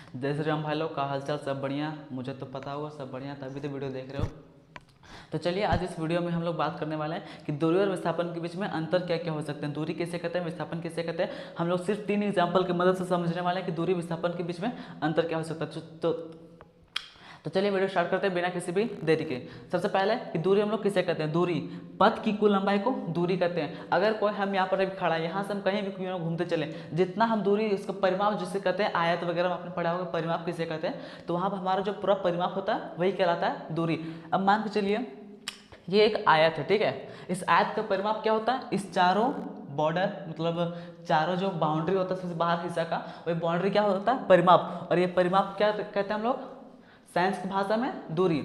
जय श्री राम भाई लोग, का हालचाल? सब बढ़िया? मुझे तो पता होगा सब बढ़िया, तभी तो वीडियो देख रहे हो। तो चलिए आज इस वीडियो में हम लोग बात करने वाले हैं कि दूरी और विस्थापन के बीच में अंतर क्या क्या हो सकते हैं, दूरी किसे कहते हैं, विस्थापन किसे कहते हैं। हम लोग सिर्फ 3 एग्जाम्पल की मदद से समझने वाले हैं कि दूरी विस्थापन के बीच में अंतर क्या हो सकता है। तो चलिए वीडियो स्टार्ट करते हैं बिना किसी भी देरी के। सबसे पहले कि दूरी हम लोग किसे कहते हैं, दूरी पथ की कुल लंबाई को दूरी कहते हैं। अगर कोई हम यहाँ पर अभी खड़ा है, यहाँ से हम कहीं भी क्यों ना घूमते चले, जितना हम दूरी उसका परिमाप जिसे कहते हैं, आयत वगैरह में आपने पढ़ा होगा परिमाप किसे कहते हैं, तो वहाँ पर हमारा जो पूरा परिमाप होता है वही कहलाता है दूरी। अब मान के चलिए ये एक आयत है, ठीक है। इस आयत का परिमाप क्या होता है, इस चारों बॉर्डर मतलब चारों जो बाउंड्री होता है सबसे बाहर हिस्सा का, वही बाउंड्री क्या होता है, परिमाप। और ये परिमाप क्या कहते हैं हम लोग साइंस की भाषा में, दूरी,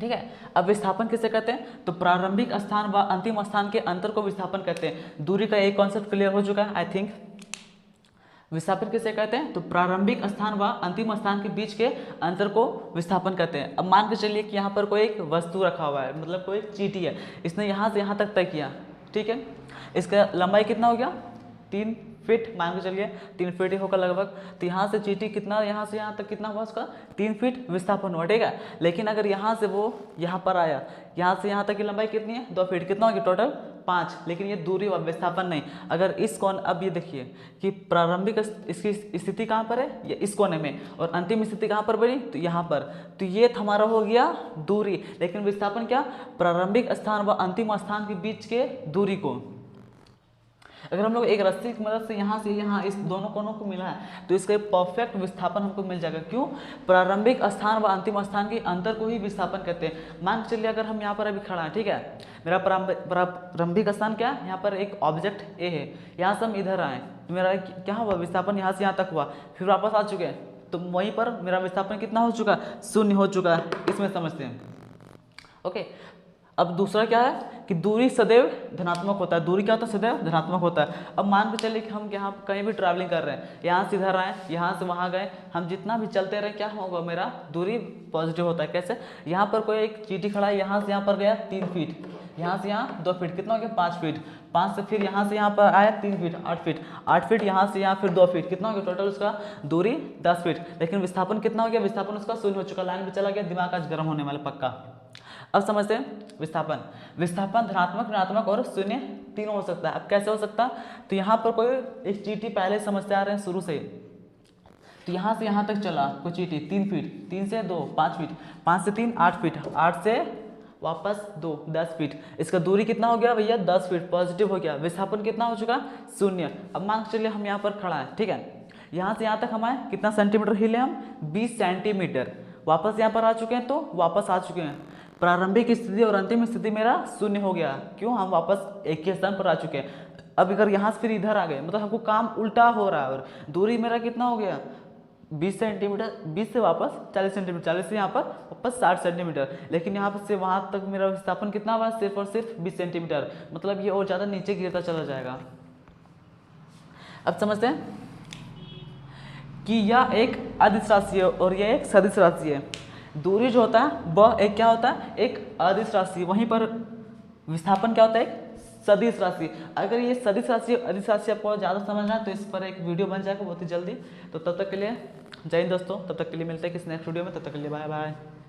ठीक है। अब विस्थापन किसे कहते हैं, तो प्रारंभिक स्थान व अंतिम स्थान के अंतर को विस्थापन कहते हैं। दूरी का एक कॉन्सेप्ट क्लियर हो चुका है आई थिंक। विस्थापन किसे कहते हैं, तो प्रारंभिक स्थान व अंतिम स्थान के बीच के अंतर को विस्थापन कहते हैं। अब मान के चलिए कि यहाँ पर कोई एक वस्तु रखा हुआ है, मतलब कोई चींटी है, इसने यहाँ से यहाँ तक तय किया, ठीक है। इसका लंबाई कितना हो गया, 3 फीट मान के चलिए, 3 फीट ही होगा लगभग। तो यहाँ से चींटी कितना, यहाँ से यहाँ तक कितना हुआ उसका, 3 फीट विस्थापन हुआ, ठीक है। लेकिन अगर यहाँ से वो यहाँ पर आया, यहाँ से यहाँ तक की लंबाई कितनी है, 2 फीट, कितना होगी टोटल 5। लेकिन ये दूरी व विस्थापन नहीं। अगर इस कोण, अब ये देखिए कि प्रारंभिक इसकी स्थिति कहाँ पर है, ये इस कोने में, और अंतिम स्थिति कहाँ पर बनी, तो यहाँ पर। तो ये हमारा हो गया दूरी। लेकिन विस्थापन क्या, प्रारंभिक स्थान व अंतिम स्थान के बीच के दूरी को। अगर हम लोग एक रस्सी की मदद से यहाँ से यहाँ इस दोनों कोनों को मिला है, तो इसका परफेक्ट विस्थापन हमको मिल जाएगा। क्यों, प्रारंभिक स्थान व अंतिम स्थान के अंतर को ही विस्थापन कहते हैं। मान चलिए अगर हम यहाँ पर अभी खड़ा है, ठीक है, मेरा प्रारंभिक स्थान क्या है, यहाँ पर एक ऑब्जेक्ट ए है, यहाँ से हम इधर आए, तो मेरा क्या हुआ, विस्थापन यहाँ से यहाँ तक हुआ, फिर वापस आ चुके हैं, तो वहीं पर मेरा विस्थापन कितना हो चुका, 0 हो चुका है। इसमें समझते हैं, ओके। अब दूसरा क्या है कि दूरी सदैव धनात्मक होता है। दूरी क्या होता है, सदैव धनात्मक होता है। अब मान के चलिए कि हम यहाँ कहीं भी ट्रैवलिंग कर रहे हैं, यहाँ से इधर आए, यहाँ से वहाँ गए, हम जितना भी चलते रहे क्या होगा, मेरा दूरी पॉजिटिव होता है। कैसे, यहाँ पर कोई एक चींटी खड़ा है, यहाँ से यहाँ पर गया 3 फीट, यहाँ से यहाँ 2 फीट, कितना हो गया 5 फीट, 5 से फिर यहाँ से यहाँ पर आया 3 फीट, 8 फीट, 8 फीट, यहाँ से यहाँ फिर 2 फीट, कितना हो गया टोटल उसका दूरी 10 फीट। लेकिन विस्थापन कितना हो गया, विस्थापन उसका 0 हो चुका, लाइन पे चला गया, दिमाग आज गर्म होने वाला पक्का। अब समझते हैं विस्थापन। विस्थापन धनात्मक, ऋणात्मक और 0 तीनों हो सकता है। अब कैसे हो सकता है, तो यहाँ पर कोई एक चींटी पहले समझते आ रहे हैं शुरू से, तो यहाँ से यहाँ तक चला कोई चींटी 3 फीट, 3 से 2 5 फीट, 5 से 3 8 फीट, 8 से वापस 2 10 फीट। इसका दूरी कितना हो गया भैया, 10 फीट पॉजिटिव हो गया। विस्थापन कितना हो चुका, 0। अब मान के चलिए हम यहाँ पर खड़ा है, ठीक है, यहाँ से यहाँ तक हम आए, कितना सेंटीमीटर हिले हम, 20 सेंटीमीटर, वापस यहाँ पर आ चुके हैं, तो वापस आ चुके हैं। प्रारंभिक स्थिति और अंतिम स्थिति मेरा 0 हो गया। क्यों, हम वापस एक ही स्थान पर आ चुके हैं। अब अगर यहाँ से फिर इधर आ गए, मतलब हमको काम उल्टा हो रहा है, और दूरी मेरा कितना हो गया 20 सेंटीमीटर, 20 से वापस 40 सेंटीमीटर, 40 से यहाँ पर वापस 60 सेंटीमीटर। लेकिन यहाँ पर से वहाँ तक मेरा विस्थापन कितना हुआ, सिर्फ और सिर्फ 20 सेंटीमीटर, मतलब ये और ज़्यादा नीचे गिरता चला जाएगा। अब समझते हैं कि यह एक अदिश राशि है और यह एक सदिश राशि है। दूरी जो होता है वह एक क्या होता है, एक अदिश राशि, वहीं पर विस्थापन क्या होता है, एक सदिश राशि। अगर ये सदिश राशि अदिश राशि आपको ज़्यादा समझना है तो इस पर एक वीडियो बन जाएगा बहुत ही जल्दी। तो तब तक के लिए जय हिंद दोस्तों, तब तक के लिए मिलते हैं किसी नेक्स्ट वीडियो में, तब तक के लिए बाय बाय।